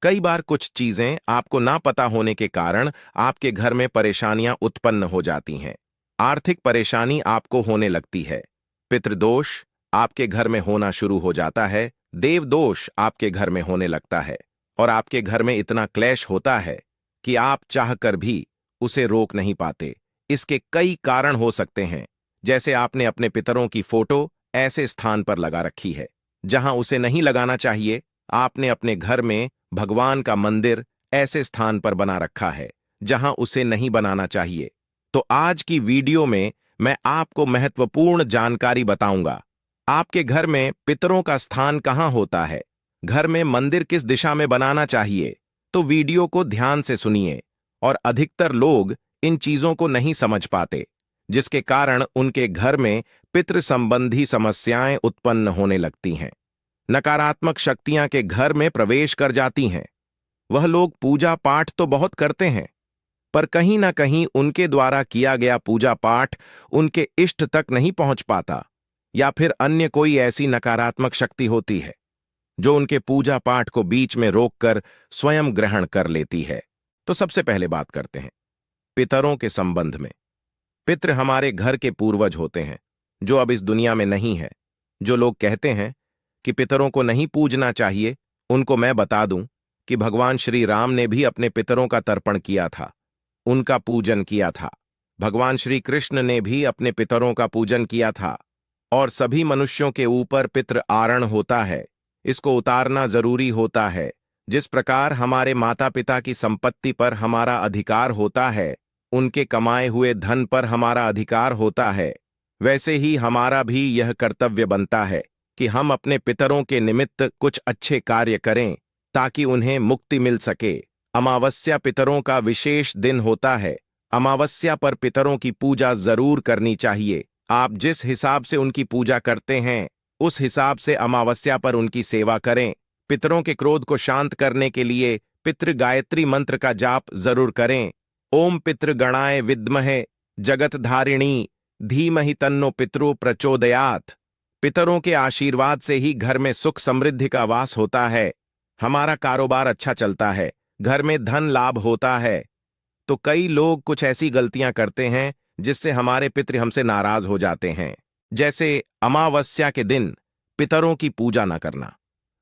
कई बार कुछ चीजें आपको ना पता होने के कारण आपके घर में परेशानियां उत्पन्न हो जाती हैं। आर्थिक परेशानी आपको होने लगती है। पितृदोष आपके घर में होना शुरू हो जाता है। देवदोष आपके घर में होने लगता है। और आपके घर में इतना क्लेश होता है कि आप चाहकर भी उसे रोक नहीं पाते। इसके कई कारण हो सकते हैं, जैसे आपने अपने पितरों की फोटो ऐसे स्थान पर लगा रखी है जहां उसे नहीं लगाना चाहिए। आपने अपने घर में भगवान का मंदिर ऐसे स्थान पर बना रखा है जहां उसे नहीं बनाना चाहिए। तो आज की वीडियो में मैं आपको महत्वपूर्ण जानकारी बताऊंगा। आपके घर में पितरों का स्थान कहां होता है, घर में मंदिर किस दिशा में बनाना चाहिए। तो वीडियो को ध्यान से सुनिए। और अधिकतर लोग इन चीजों को नहीं समझ पाते, जिसके कारण उनके घर में पितृ संबंधी समस्याएं उत्पन्न होने लगती हैं। नकारात्मक शक्तियां के घर में प्रवेश कर जाती हैं। वह लोग पूजा पाठ तो बहुत करते हैं, पर कहीं ना कहीं उनके द्वारा किया गया पूजा पाठ उनके इष्ट तक नहीं पहुंच पाता, या फिर अन्य कोई ऐसी नकारात्मक शक्ति होती है जो उनके पूजा पाठ को बीच में रोककर स्वयं ग्रहण कर लेती है। तो सबसे पहले बात करते हैं पितरों के संबंध में। पितृ हमारे घर के पूर्वज होते हैं जो अब इस दुनिया में नहीं है। जो लोग कहते हैं कि पितरों को नहीं पूजना चाहिए, उनको मैं बता दूं कि भगवान श्री राम ने भी अपने पितरों का तर्पण किया था, उनका पूजन किया था। भगवान श्री कृष्ण ने भी अपने पितरों का पूजन किया था। और सभी मनुष्यों के ऊपर पितृ आरण होता है, इसको उतारना जरूरी होता है। जिस प्रकार हमारे माता पिता की संपत्ति पर हमारा अधिकार होता है, उनके कमाए हुए धन पर हमारा अधिकार होता है, वैसे ही हमारा भी यह कर्तव्य बनता है कि हम अपने पितरों के निमित्त कुछ अच्छे कार्य करें ताकि उन्हें मुक्ति मिल सके। अमावस्या पितरों का विशेष दिन होता है। अमावस्या पर पितरों की पूजा जरूर करनी चाहिए। आप जिस हिसाब से उनकी पूजा करते हैं, उस हिसाब से अमावस्या पर उनकी सेवा करें। पितरों के क्रोध को शांत करने के लिए पितृ गायत्री मंत्र का जाप जरूर करें। ओम पितृगणाय विद्महे जगतधारिणी धीमहि तन्नो पितरो प्रचोदयात्। पितरों के आशीर्वाद से ही घर में सुख समृद्धि का वास होता है, हमारा कारोबार अच्छा चलता है, घर में धन लाभ होता है। तो कई लोग कुछ ऐसी गलतियां करते हैं जिससे हमारे पितृ हमसे नाराज हो जाते हैं, जैसे अमावस्या के दिन पितरों की पूजा न करना,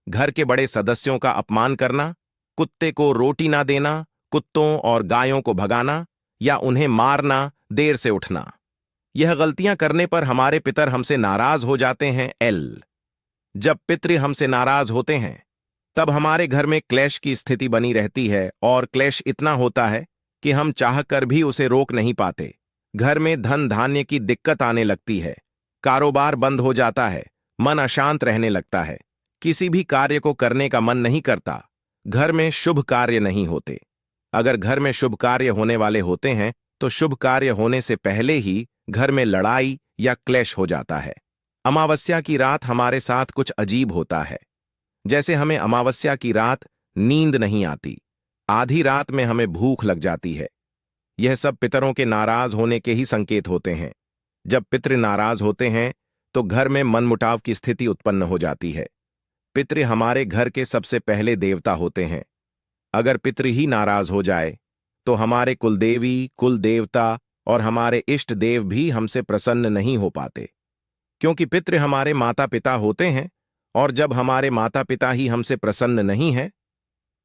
घर के बड़े सदस्यों का अपमान करना, कुत्ते को रोटी ना देना, कुत्तों और गायों को भगाना या उन्हें मारना, देर से उठना। यह गलतियां करने पर हमारे पितर हमसे नाराज हो जाते हैं। जब पितृ हमसे नाराज होते हैं तब हमारे घर में क्लेश की स्थिति बनी रहती है, और क्लेश इतना होता है कि हम चाहकर भी उसे रोक नहीं पाते। घर में धन धान्य की दिक्कत आने लगती है, कारोबार बंद हो जाता है, मन अशांत रहने लगता है, किसी भी कार्य को करने का मन नहीं करता, घर में शुभ कार्य नहीं होते। अगर घर में शुभ कार्य होने वाले होते हैं तो शुभ कार्य होने से पहले ही घर में लड़ाई या क्लेश हो जाता है। अमावस्या की रात हमारे साथ कुछ अजीब होता है, जैसे हमें अमावस्या की रात नींद नहीं आती, आधी रात में हमें भूख लग जाती है। यह सब पितरों के नाराज होने के ही संकेत होते हैं। जब पितृ नाराज होते हैं तो घर में मनमुटाव की स्थिति उत्पन्न हो जाती है। पितृ हमारे घर के सबसे पहले देवता होते हैं। अगर पितृ ही नाराज हो जाए तो हमारे कुलदेवी, कुल देवता और हमारे इष्ट देव भी हमसे प्रसन्न नहीं हो पाते, क्योंकि पितृ हमारे माता पिता होते हैं। और जब हमारे माता पिता ही हमसे प्रसन्न नहीं है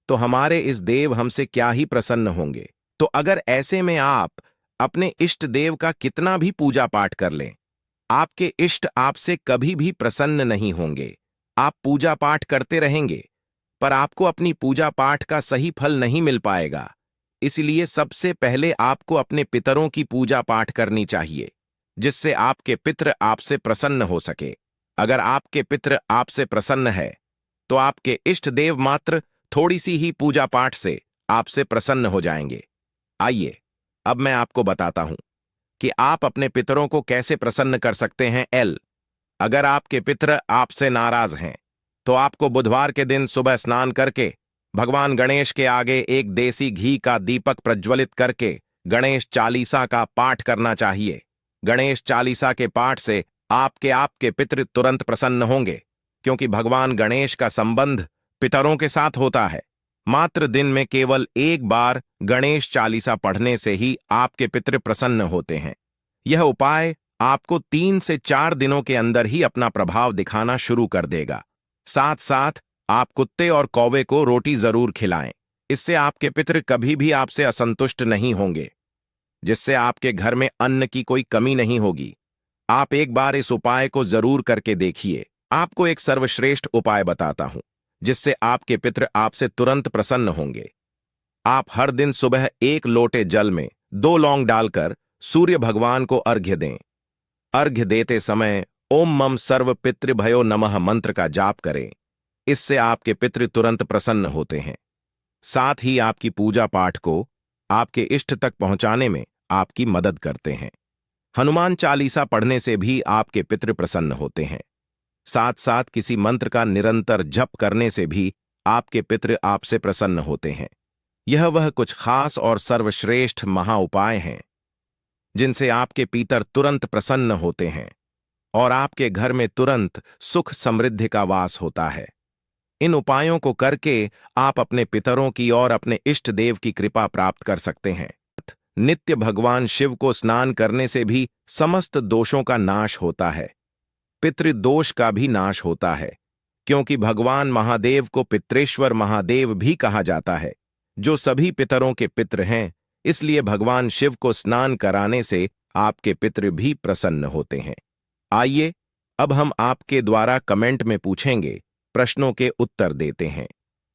तो हमारे इस देव हमसे क्या ही प्रसन्न होंगे। तो अगर ऐसे में आप अपने इष्ट देव का कितना भी पूजा पाठ कर लें, आपके इष्ट आपसे कभी भी प्रसन्न नहीं होंगे। आप पूजा पाठ करते रहेंगे, पर आपको अपनी पूजा पाठ का सही फल नहीं मिल पाएगा। इसलिए सबसे पहले आपको अपने पितरों की पूजा पाठ करनी चाहिए, जिससे आपके पितृ आपसे प्रसन्न हो सके। अगर आपके पितृ आपसे प्रसन्न है तो आपके इष्ट देव मात्र थोड़ी सी ही पूजा पाठ से आपसे प्रसन्न हो जाएंगे। आइए अब मैं आपको बताता हूं कि आप अपने पितरों को कैसे प्रसन्न कर सकते हैं। अगर आपके पितृ आपसे नाराज हैं तो आपको बुधवार के दिन सुबह स्नान करके भगवान गणेश के आगे एक देसी घी का दीपक प्रज्वलित करके गणेश चालीसा का पाठ करना चाहिए। गणेश चालीसा के पाठ से आपके पितृ तुरंत प्रसन्न होंगे, क्योंकि भगवान गणेश का संबंध पितरों के साथ होता है। मात्र दिन में केवल एक बार गणेश चालीसा पढ़ने से ही आपके पितृ प्रसन्न होते हैं। यह उपाय आपको 3 से 4 दिनों के अंदर ही अपना प्रभाव दिखाना शुरू कर देगा। साथ साथ आप कुत्ते और कौवे को रोटी जरूर खिलाएं। इससे आपके पितृ कभी भी आपसे असंतुष्ट नहीं होंगे, जिससे आपके घर में अन्न की कोई कमी नहीं होगी। आप एक बार इस उपाय को जरूर करके देखिए। आपको एक सर्वश्रेष्ठ उपाय बताता हूं, जिससे आपके पितृ आपसे तुरंत प्रसन्न होंगे। आप हर दिन सुबह 1 लोटे जल में 2 लौंग डालकर सूर्य भगवान को अर्घ्य दें। अर्घ्य देते समय ओम मम सर्व पितृभयो नमः मंत्र का जाप करें। इससे आपके पितृ तुरंत प्रसन्न होते हैं। साथ ही आपकी पूजा पाठ को आपके इष्ट तक पहुंचाने में आपकी मदद करते हैं। हनुमान चालीसा पढ़ने से भी आपके पितृ प्रसन्न होते हैं। साथ साथ किसी मंत्र का निरंतर जप करने से भी आपके पितृ आपसे प्रसन्न होते हैं। यह वह कुछ खास और सर्वश्रेष्ठ महा उपाय हैं, जिनसे आपके पितर तुरंत प्रसन्न होते हैं और आपके घर में तुरंत सुख समृद्धि का वास होता है। इन उपायों को करके आप अपने पितरों की और अपने इष्ट देव की कृपा प्राप्त कर सकते हैं। नित्य भगवान शिव को स्नान करने से भी समस्त दोषों का नाश होता है। पितृदोष का भी नाश होता है, क्योंकि भगवान महादेव को पितरेश्वर महादेव भी कहा जाता है, जो सभी पितरों के पितृ हैं। इसलिए भगवान शिव को स्नान कराने से आपके पितृ भी प्रसन्न होते हैं। आइए अब हम आपके द्वारा कमेंट में पूछेंगे प्रश्नों के उत्तर देते हैं।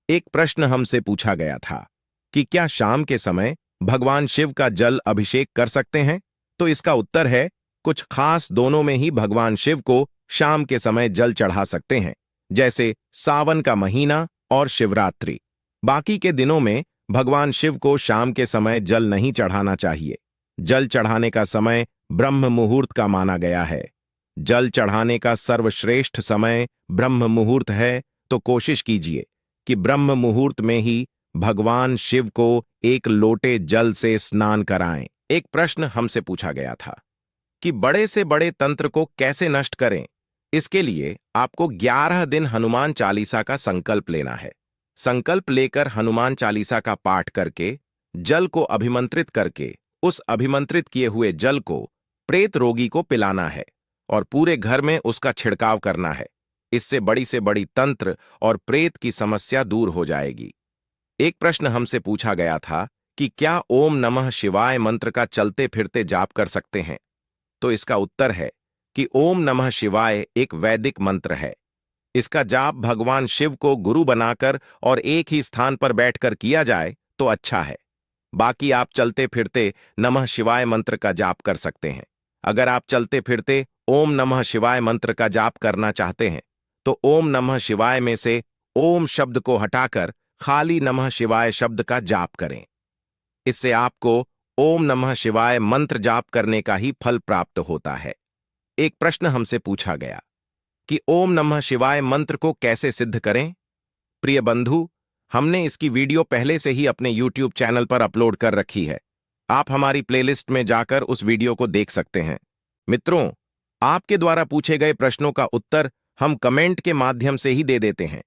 एक प्रश्न हमसे पूछा गया था कि क्या शाम के समय भगवान शिव का जल अभिषेक कर सकते हैं? तो इसका उत्तर है कुछ खास दोनों में ही भगवान शिव को शाम के समय जल चढ़ा सकते हैं, जैसे सावन का महीना और शिवरात्रि। बाकी के दिनों में भगवान शिव को शाम के समय जल नहीं चढ़ाना चाहिए। जल चढ़ाने का समय ब्रह्म मुहूर्त का माना गया है। जल चढ़ाने का सर्वश्रेष्ठ समय ब्रह्म मुहूर्त है, तो कोशिश कीजिए कि ब्रह्म मुहूर्त में ही भगवान शिव को 1 लोटे जल से स्नान कराएं। एक प्रश्न हमसे पूछा गया था कि बड़े से बड़े तंत्र को कैसे नष्ट करें। इसके लिए आपको 11 दिन हनुमान चालीसा का संकल्प लेना है। संकल्प लेकर हनुमान चालीसा का पाठ करके जल को अभिमंत्रित करके उस अभिमंत्रित किए हुए जल को प्रेत रोगी को पिलाना है और पूरे घर में उसका छिड़काव करना है। इससे बड़ी से बड़ी तंत्र और प्रेत की समस्या दूर हो जाएगी। एक प्रश्न हमसे पूछा गया था कि क्या ओम नमः शिवाय मंत्र का चलते फिरते जाप कर सकते हैं? तो इसका उत्तर है कि ओम नमः शिवाय एक वैदिक मंत्र है। इसका जाप भगवान शिव को गुरु बनाकर और एक ही स्थान पर बैठकर किया जाए तो अच्छा है। बाकी आप चलते फिरते नमः शिवाय मंत्र का जाप कर सकते हैं। अगर आप चलते फिरते ओम नमः शिवाय मंत्र का जाप करना चाहते हैं तो ओम नमः शिवाय में से ओम शब्द को हटाकर खाली नमः शिवाय शब्द का जाप करें। इससे आपको ओम नमः शिवाय मंत्र जाप करने का ही फल प्राप्त होता है। एक प्रश्न हमसे पूछा गया कि ओम नमः शिवाय मंत्र को कैसे सिद्ध करें? प्रिय बंधु, हमने इसकी वीडियो पहले से ही अपने YouTube चैनल पर अपलोड कर रखी है। आप हमारी प्लेलिस्ट में जाकर उस वीडियो को देख सकते हैं। मित्रों, आपके द्वारा पूछे गए प्रश्नों का उत्तर हम कमेंट के माध्यम से ही दे देते हैं,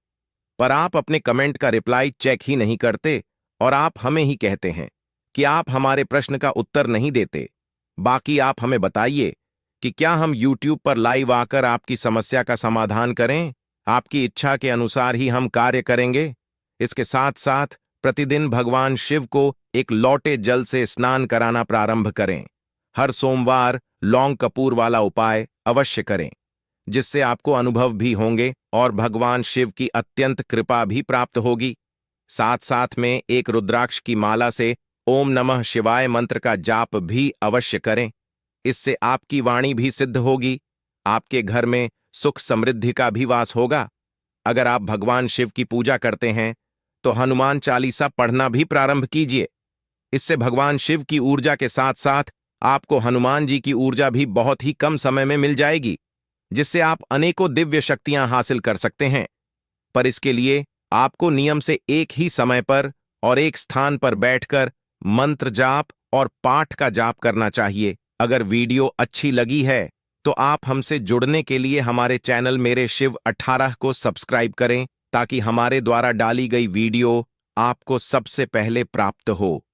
पर आप अपने कमेंट का रिप्लाई चेक ही नहीं करते और आप हमें ही कहते हैं कि आप हमारे प्रश्न का उत्तर नहीं देते। बाकी आप हमें बताइए कि क्या हम YouTube पर लाइव आकर आपकी समस्या का समाधान करें? आपकी इच्छा के अनुसार ही हम कार्य करेंगे। इसके साथ साथ प्रतिदिन भगवान शिव को 1 लोटे जल से स्नान कराना प्रारंभ करें। हर सोमवार लौंग कपूर वाला उपाय अवश्य करें, जिससे आपको अनुभव भी होंगे और भगवान शिव की अत्यंत कृपा भी प्राप्त होगी। साथ साथ में एक रुद्राक्ष की माला से ओम नमः शिवाय मंत्र का जाप भी अवश्य करें। इससे आपकी वाणी भी सिद्ध होगी, आपके घर में सुख समृद्धि का भी वास होगा। अगर आप भगवान शिव की पूजा करते हैं तो हनुमान चालीसा पढ़ना भी प्रारंभ कीजिए। इससे भगवान शिव की ऊर्जा के साथ साथ आपको हनुमान जी की ऊर्जा भी बहुत ही कम समय में मिल जाएगी, जिससे आप अनेकों दिव्य शक्तियां हासिल कर सकते हैं। पर इसके लिए आपको नियम से एक ही समय पर और एक स्थान पर बैठकर मंत्र जाप और पाठ का जाप करना चाहिए। अगर वीडियो अच्छी लगी है तो आप हमसे जुड़ने के लिए हमारे चैनल मेरे शिव 18 को सब्सक्राइब करें, ताकि हमारे द्वारा डाली गई वीडियो आपको सबसे पहले प्राप्त हो।